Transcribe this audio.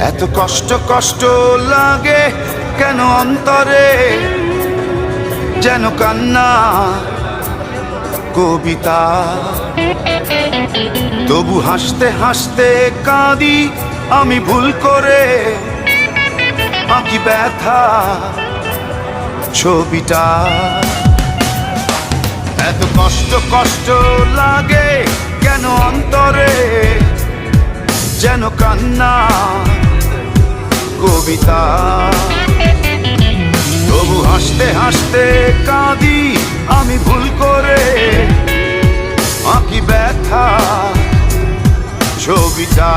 এত কষ্ট কষ্ট লাগে কেন অন্তরে, যেন কান্না কবিতা। তবু হাসতে হাসতে কাঁদি আমি ভুল করে, আঁকি ব্যথা ছবিটা। এত কষ্ট কষ্ট লাগে কেন অন্তরে, যেন কান্না কবিতা। তবু হাসতে হাসতে কাঁদি আমি ভুল করে, আঁকি ব্যথা ছবিটা।